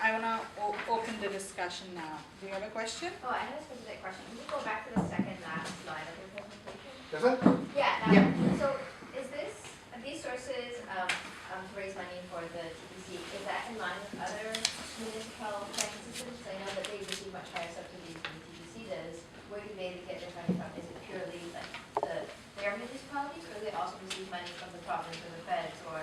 I want to open the discussion now. Do you have a question? Oh, I have a specific question. Can you go back to the second last slide of your presentation? Does it? Yeah. Yeah. So is these sources to raise money for the TPC, is that in line with other municipal planning systems? I know that they receive much higher subsidies than the TPC does. Where do they get their funding from? Is it purely like their municipalities, or do they also receive money from the province or the feds, or?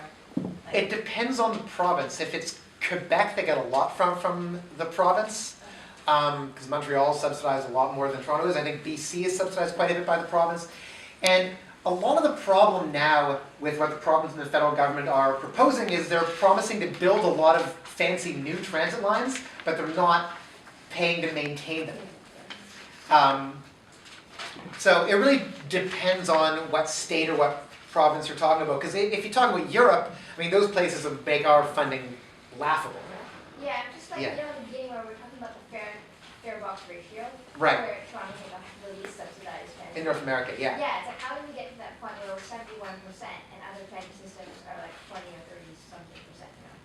Like, It depends on the province. If it's Quebec, they get a lot from the province, because Montreal is subsidized a lot more than Toronto is. I think BC is subsidized quite a bit by the province. And a lot of the problem now with what the province and the federal government are proposing is they're promising to build a lot of fancy new transit lines, but they're not paying to maintain them. So it really depends on what state or what province you're talking about. Because if you talk about Europe, I mean, those places would make our funding laughable. yeah, just like, Yeah. you know, in the beginning where we were talking about the fare box ratio. Right. Where Toronto's like the least subsidized transit. In North America, yeah. Yeah, it's like, how do we get to that point where we're 71% and other transit systems are like 20 or 30 something percent, you know?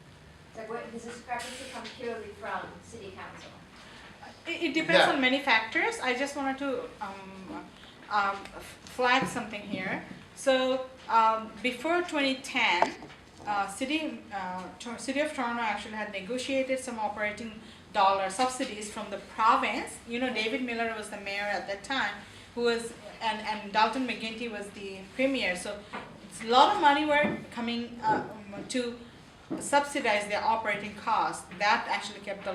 It's like, does this discrepancy come purely from city council? It depends Yeah. on many factors. I just wanted to flag something here. So before 2010, City of Toronto actually had negotiated some operating dollar subsidies from the province. You know, David Miller was the mayor at that time, who was, and Dalton McGuinty was the premier. So it's a lot of money were coming to subsidize their operating costs. That actually kept the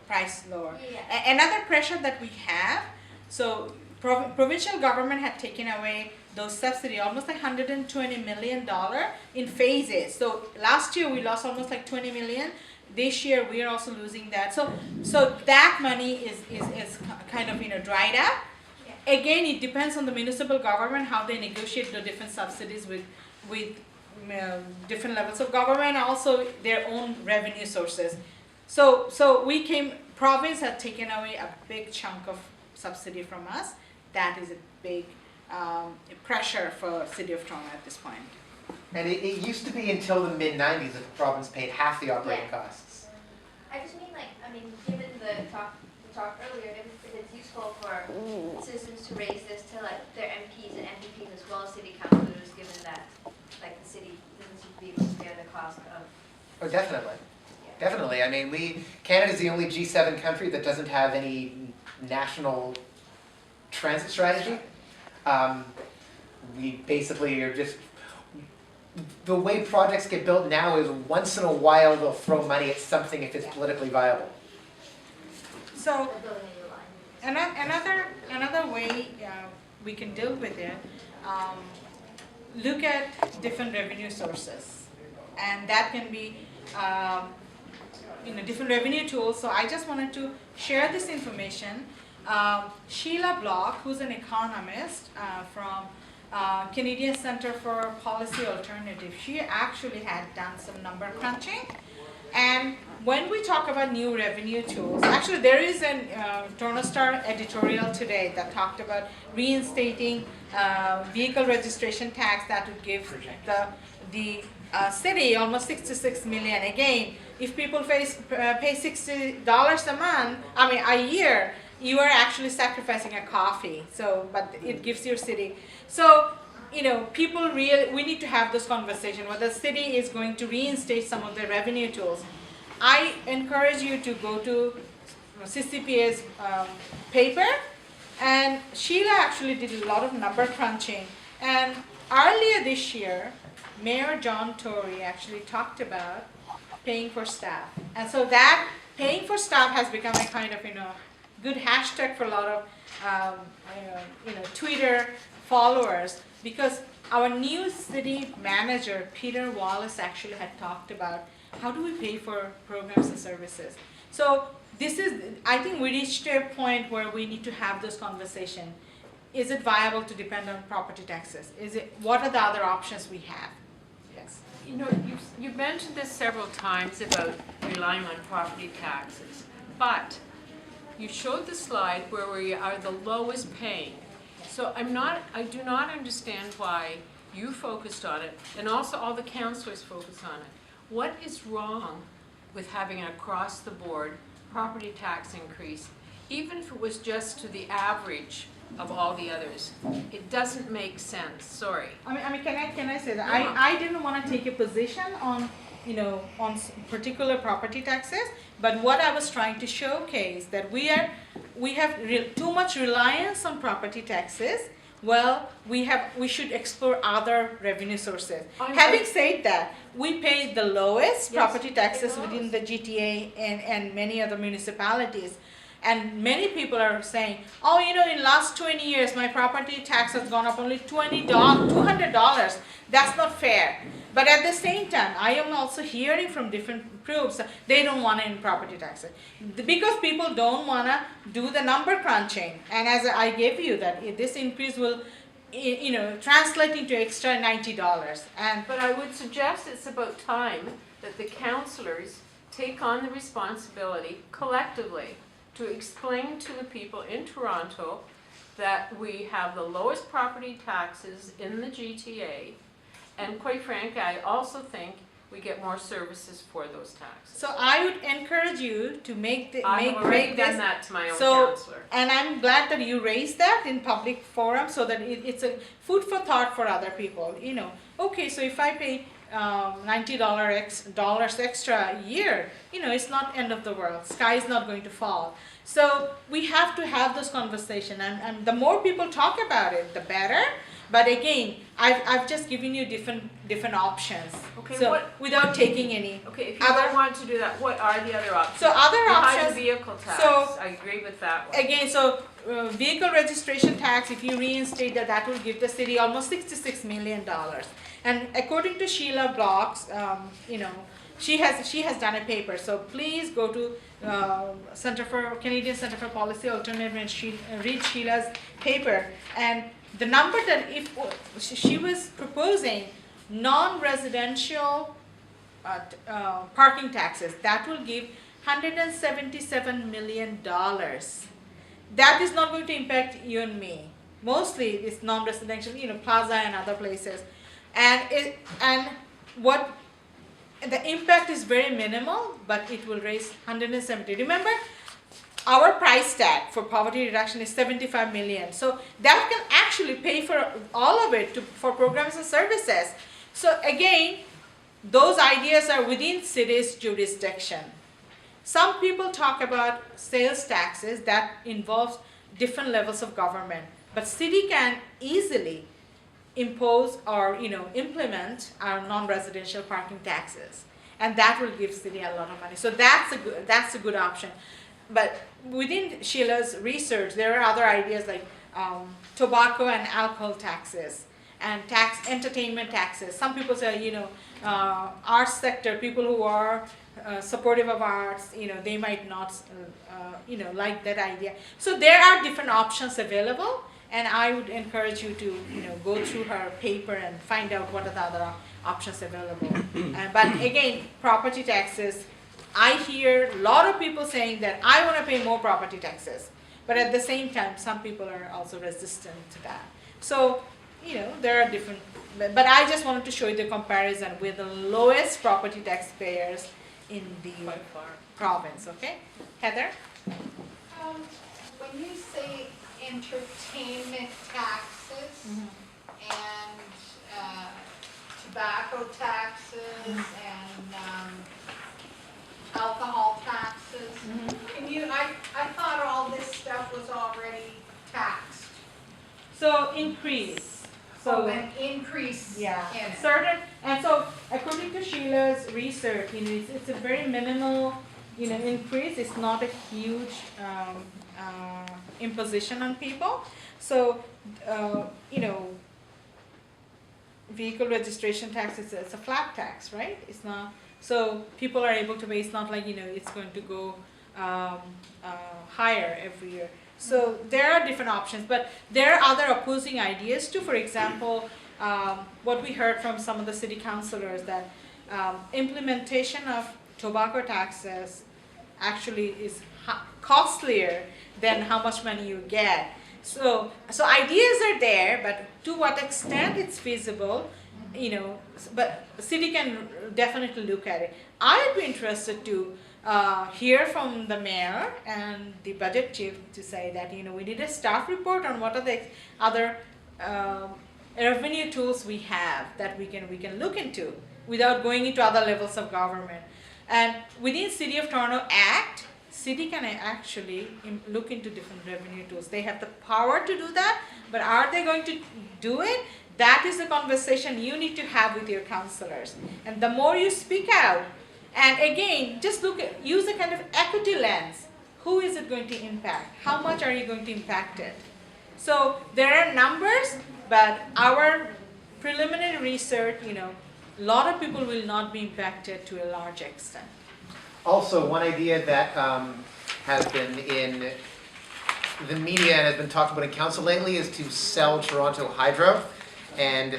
price lower. Yeah. Another pressure that we have, so provincial government had taken away those subsidy, almost like $120 million in phases. So last year we lost almost like 20 million. This year we are also losing that. So that money is kind of, you know, dried up. Yeah. Again, it depends on the municipal government how they negotiate the different subsidies with different levels of government, also their own revenue sources. So province had taken away a big chunk of subsidy from us. That is a big pressure for City of Toronto at this point. And it used to be until the mid-90s that the province paid half the operating Yeah. costs. I just mean like, I mean, given the talk earlier, if it's useful for citizens to raise this to like their MPs and MPPs as well as city councilors, given that like the city doesn't seem to be able to bear the cost of. Oh, definitely. Yeah. Definitely. I mean, Canada's the only G7 country that doesn't have any national transit strategy. We basically are just, the way projects get built now is once in a while they'll throw money at something if it's politically viable. So Or building a new line. another way we can deal with it, look at different revenue sources, and that can be different revenue tools. So I just wanted to share this information. Sheila Block, who's an economist from Canadian Center for Policy Alternatives, she actually had done some number crunching. And when we talk about new revenue tools, actually there is a Toronto Star editorial today that talked about reinstating vehicle registration tax that would give the city almost $66 million. Again, if people pay $60 a month, a year, you are actually sacrificing a coffee. So, but it gives your city. So, people we need to have this conversation whether the city is going to reinstate some of the revenue tools. I encourage you to go to CCPA's paper, and Sheila actually did a lot of number crunching. And earlier this year, Mayor John Tory actually talked about paying for staff. And so that paying for staff has become a kind of, good hashtag for a lot of, Twitter followers, because our new city manager, Peter Wallace, actually had talked about how do we pay for programs and services. So I think we reached a point where we need to have this conversation. Is it viable to depend on property taxes? What are the other options we have? Yes. You've mentioned this several times about relying on property taxes, but you showed the slide where we are the lowest paying. So I do not understand why you focused on it, and also all the councillors focus on it. What is wrong with having an across-the-board property tax increase, even if it was just to the average of all the others. It doesn't make sense, sorry. I mean, can I say that? No. I didn't want to take a position on, on particular property taxes, but what I was trying to showcase that we have too much reliance on property taxes. Well, we should explore other revenue sources. Having said that, we pay the lowest Yes, property taxes the within the GTA and many other municipalities. And many people are saying, oh, in last 20 years, my property tax has gone up only $200. That's not fair. But at the same time, I am also hearing from different groups, they don't want any property taxes. Because people don't want to do the number crunching. And as I gave you that, this increase will, translate into extra $90. But I would suggest it's about time that the councillors take on the responsibility collectively to explain to the people in Toronto that we have the lowest property taxes in the GTA. And quite frankly, I also think we get more services for those taxes. So I would encourage you to I've already make done this. that to my own So, councillor. and I'm glad that you raised that in public forum so that it's a food for thought for other people. Okay, so if I pay $90 extra a year, it's not end of the world. Sky is not going to fall. So we have to have this conversation, and the more people talk about it, the better. But again, I've just given you different options. Okay, so what- without taking any. Okay, if you other- don't want to do that, what are the other options? So other Behind options. the vehicle tax, so- I agree with that one. Again, so vehicle registration tax, if you reinstate that will give the city almost $66 million. And according to Sheila Blocks, she has done a paper. So please go to Canadian Center for Policy Alternative and read Sheila's paper. And the number that if she was proposing non-residential parking taxes, that will give $177 million. That is not going to impact you and me. Mostly it's non-residential, Plaza and other places. And what the impact is very minimal, but it will raise 170. Remember, our price tag for poverty reduction is 75 million. So that can actually pay for all of it for programs and services. So again, those ideas are within city's jurisdiction. Some people talk about sales taxes that involves different levels of government, but city can easily impose or implement our non-residential parking taxes, and that will give city a lot of money. So that's a good option. But within Sheila's research, there are other ideas like tobacco and alcohol taxes and entertainment taxes. Some people say, arts sector, people who are supportive of arts, they might not, like that idea. So there are different options available, and I would encourage you to, go through her paper and find out what are the other options available. But again, property taxes, I hear a lot of people saying that I want to pay more property taxes, but at the same time, some people are also resistant to that. So, there are different, but I just wanted to show you the comparison with the lowest property taxpayers in the By far. province, okay? Heather? When you say entertainment taxes and tobacco taxes and alcohol taxes, I thought all this stuff was already taxed. So increase. So an increase in Yeah, it. certain, and so according to Sheila's research, it's a very minimal, increase. It's not a huge imposition on people. So, vehicle registration tax it's a flat tax, right? It's not. So people are able to pay. It's not like it's going to go higher every year. So there are different options, but there are other opposing ideas too. For example, what we heard from some of the city councilors that implementation of tobacco taxes actually is costlier than how much money you get. So ideas are there, but to what extent it's feasible, but city can definitely look at it. I'd be interested to hear from the mayor and the budget chief to say that, we need a staff report on what are the other revenue tools we have that we can look into without going into other levels of government. And within City of Toronto Act, city can actually look into different revenue tools. They have the power to do that, but are they going to do it? That is the conversation you need to have with your councillors. And the more you speak out, and again, just use a kind of equity lens. Who is it going to impact? How much are you going to impact it? So there are numbers, but our preliminary research, a lot of people will not be impacted to a large extent. Also, one idea that has been in the media and has been talked about in council lately is to sell Toronto Hydro. And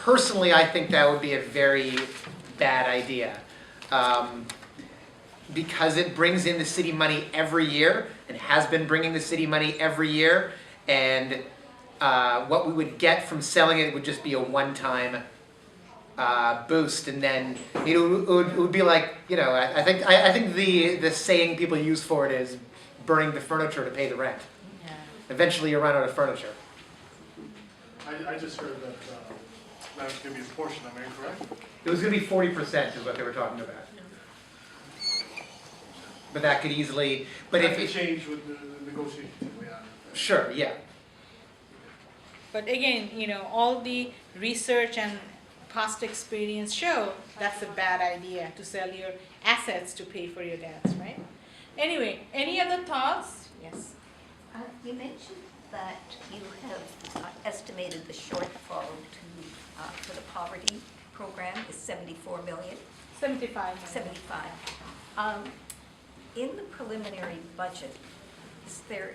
personally, I think that would be a very bad idea. Because it brings in the city money every year and has been bringing the city money every year. And what we would get from selling it would just be a one-time boost, and then it would be like, I think the saying people use for it is burning the furniture to pay the rent. Yeah. Eventually you run out of furniture. I just heard that that was going to be a portion, am I correct? It was going to be 40% is what they were talking about. But that could easily, but That if could it, change with the negotiations that we have. sure, yeah. But again, all the research and past experience show that's a bad idea to sell your assets to pay for your debts, right? Anyway, any other thoughts? Yes. You mentioned that you have estimated the shortfall for the poverty program is 74 million, 75. 75. In the preliminary budget, is there,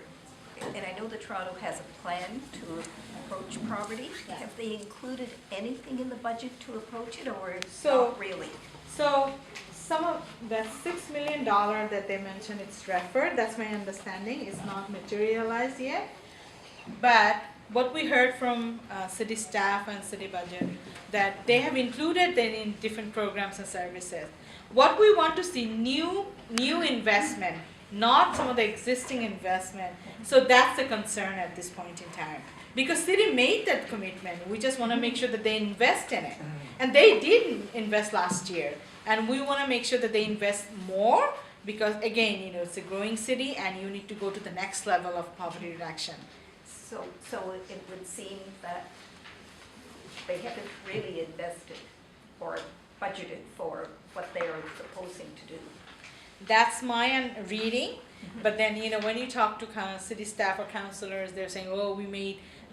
and I know that Toronto has a plan to approach poverty. Have they included anything in the budget to approach it, or not really? So some of the $6 million that they mentioned, it's referred, that's my understanding, is not materialized yet. But what we heard from city staff and city budget, that they have included them in different programs and services. What we want to see, new investment, not some of the existing investment. So that's the concern at this point in time. Because city made that commitment, we just want to make sure that they invest in it. And they did invest last year. And we want to make sure that they invest more because again, it's a growing city and you need to go to the next level of poverty reduction. So it would seem that they haven't really invested or budgeted for what they are proposing to do. That's my reading, but then, when you talk to city staff or councillors, they're saying,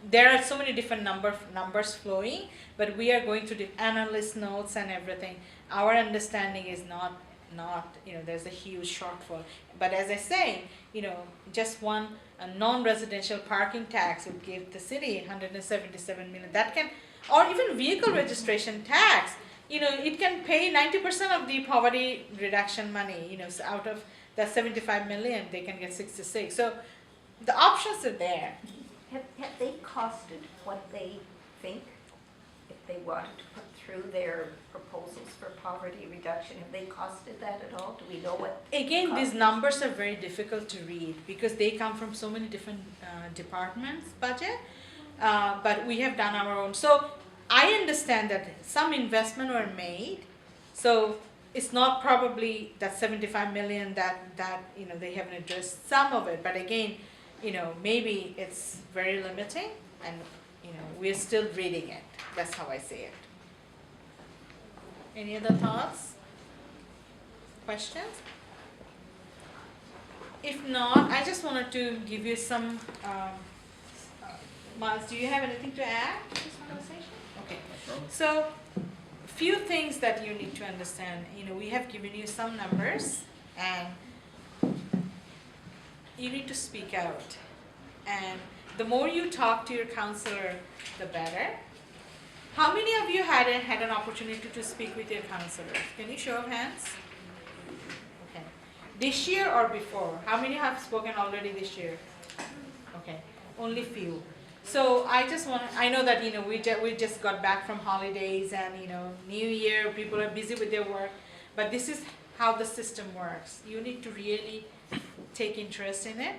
there are so many different numbers flowing, but we are going through the analyst notes and everything. Our understanding is not, there's a huge shortfall. But as I say, just one non-residential parking tax would give the city 177 million. That can, or even vehicle registration tax, it can pay 90% of the poverty reduction money, so out of that 75 million, they can get 66. So the options are there. Have they costed what they think if they wanted to put through their proposals for poverty reduction? Have they costed that at all? Do we know what? Again, these numbers are very difficult to read because they come from so many different departments' budget, but we have done our own. So I understand that some investment were made, so it's not probably that 75 million that they haven't addressed some of it, but again, maybe it's very limiting and we're still reading it. That's how I see it. Any other thoughts? Questions? If not, I just wanted to give you some, Miles, do you have anything to add to this conversation? Okay. So, few things that you need to understand. We have given you some numbers and you need to speak out. And the more you talk to your counselor, the better. How many of you had an opportunity to speak with your counselors? Can you show of hands? Okay. This year or before? How many have spoken already this year? Okay. Only few. So I know that, we just got back from holidays and, New Year, people are busy with their work, but this is how the system works. You need to really take interest in it.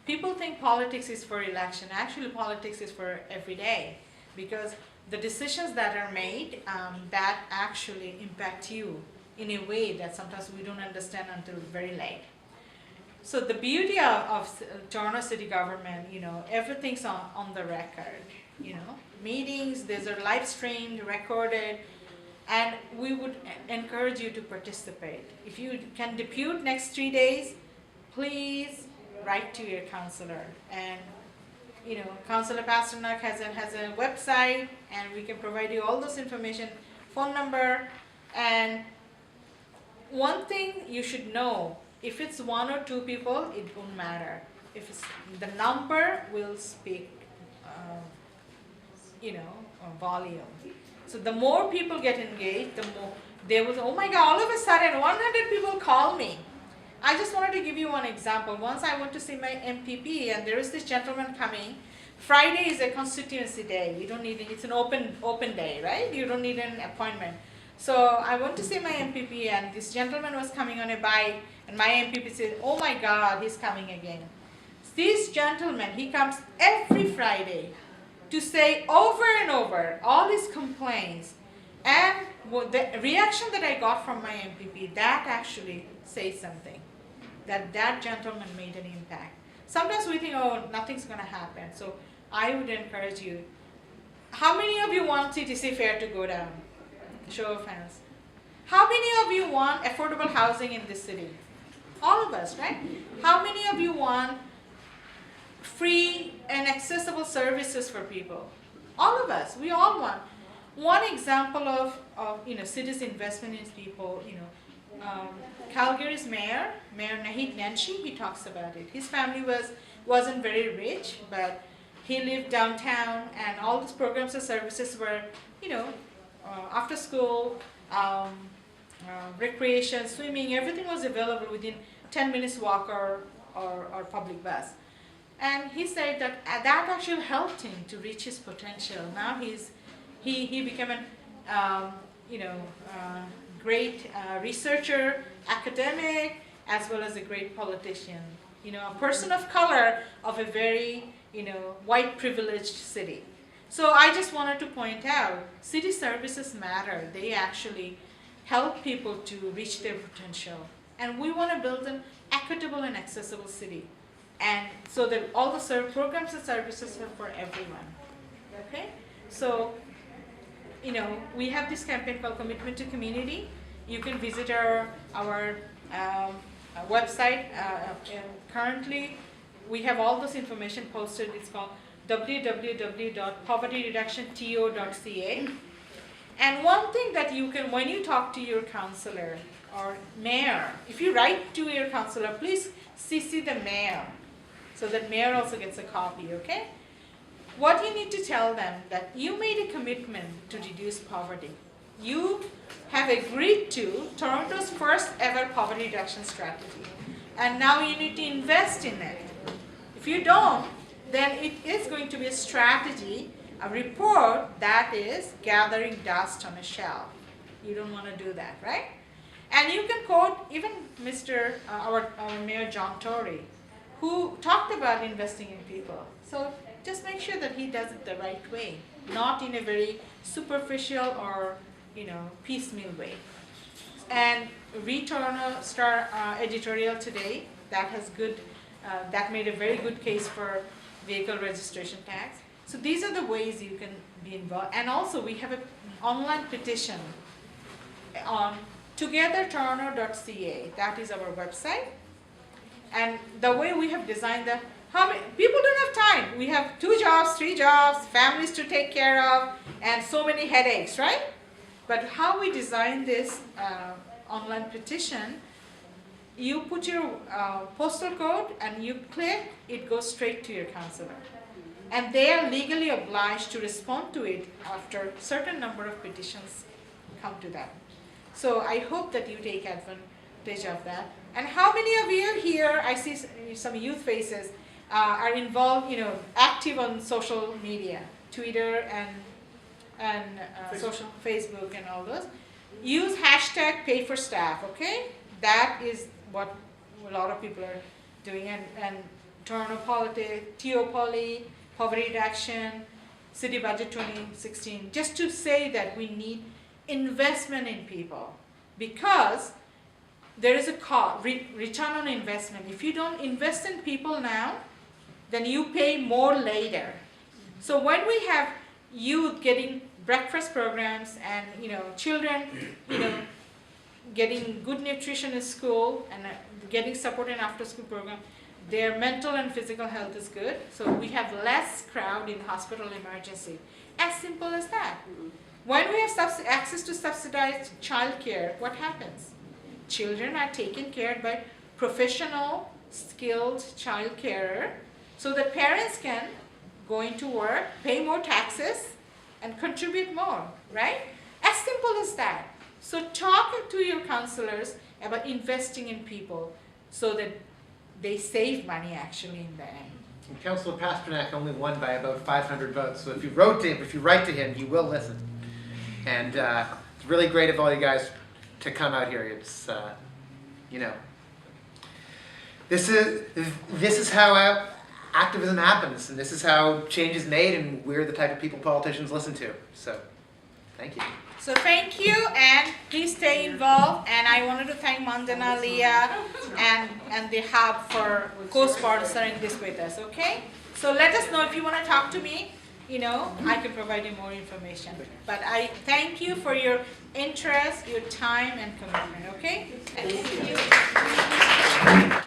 People think politics is for election. Actually, politics is for every day, because the decisions that are made, that actually impact you in a way that sometimes we don't understand until very late. So the beauty of Toronto City Government, everything's on the record, meetings, these are live streamed, recorded, and we would encourage you to participate. If you can depute next 3 days, please write to your counselor. And, Councillor Pasternak has a website, and we can provide you all this information, phone number. And one thing you should know, if it's 1 or 2 people, it won't matter. If it's, the number will speak, volume. So the more people get engaged, the more they will say, oh my God, all of a sudden 100 people call me. I just wanted to give you one example. Once I went to see my MPP, and there is this gentleman coming. Friday is a constituency day. You don't need it. It's an open day, right? You don't need an appointment. So I went to see my MPP, and this gentleman was coming on a bike, and my MPP said, oh my God, he's coming again. This gentleman, he comes every Friday to say over and over all his complaints. And the reaction that I got from my MPP, that actually says something, that gentleman made an impact. Sometimes we think, oh, nothing's going to happen. So I would encourage you. How many of you want CTC Fair to go down? Show of hands. How many of you want affordable housing in this city? All of us, right? How many of you want free and accessible services for people? All of us. We all want. One example of city's investment in people, Calgary's mayor Naheed Nenshi, he talks about it. His family wasn't very rich, but he lived downtown, and all these programs and services were, after school, recreation, swimming, everything was available within 10 minutes walk or public bus. And he said that actually helped him to reach his potential. Now he became a great researcher, academic, as well as a great politician. A person of color of a very white privileged city. So I just wanted to point out, city services matter. They actually help people to reach their potential. And we want to build an equitable and accessible city. And so that all the programs and services are for everyone. Okay? So, we have this campaign called Commitment to Community. You can visit our website. Currently, we have all this information posted. It's called www.povertyreductionto.ca. And one thing that you can, when you talk to your counselor or mayor, if you write to your counselor, please CC the mayor, so that mayor also gets a copy, okay? What you need to tell them that you made a commitment to reduce poverty. You have agreed to Toronto's first ever poverty reduction strategy. And now you need to invest in it. If you don't, then it is going to be a strategy, a report that is gathering dust on a shelf. You don't want to do that, right? And you can quote even our Mayor John Tory, who talked about investing in people. So just make sure that he does it the right way, not in a very superficial or piecemeal way. And read Toronto Star editorial today that made a very good case for vehicle registration tax. So these are the ways you can be involved. And also we have an online petition on togethertoronto.ca. That is our website. And the way we have designed that, people don't have time. We have 2 jobs, 3 jobs, families to take care of, and so many headaches, right? But how we design this online petition, you put your postal code and you click, it goes straight to your counselor. And they are legally obliged to respond to it after a certain number of petitions come to them. So I hope that you take advantage of that. And how many of you here, I see some youth faces, are involved, active on social media, Twitter and social Facebook and all those. Use hashtag pay for staff, okay? That is what a lot of people are doing, and Toronto Politics, TO Poly, Poverty Reduction, City Budget 2016, just to say that we need investment in people, because there is a return on investment. If you don't invest in people now, then you pay more later. So when we have youth getting breakfast programs and children getting good nutrition in school and getting support in after school program, their mental and physical health is good, so we have less crowd in hospital emergency. As simple as that. When we have access to subsidized childcare, what happens? Children are taken care of by professional, skilled child carer, so that parents can go into work, pay more taxes, and contribute more, right? As simple as that. So talk to your counselors about investing in people so that they save money actually in the end. And Councillor Pasternak only won by about 500 votes, so if you write to him, he will listen. And it's really great of all you guys to come out here. It's, this is how activism happens, and this is how change is made, and we're the type of people politicians listen to. So, thank you. So thank you, and please stay involved. And I wanted to thank Mandana, Leah, and the Hub for co-sponsoring this with us, okay? So let us know if you want to talk to me, I can provide you more information. But I thank you for your interest, your time, and commitment, okay? Thank you.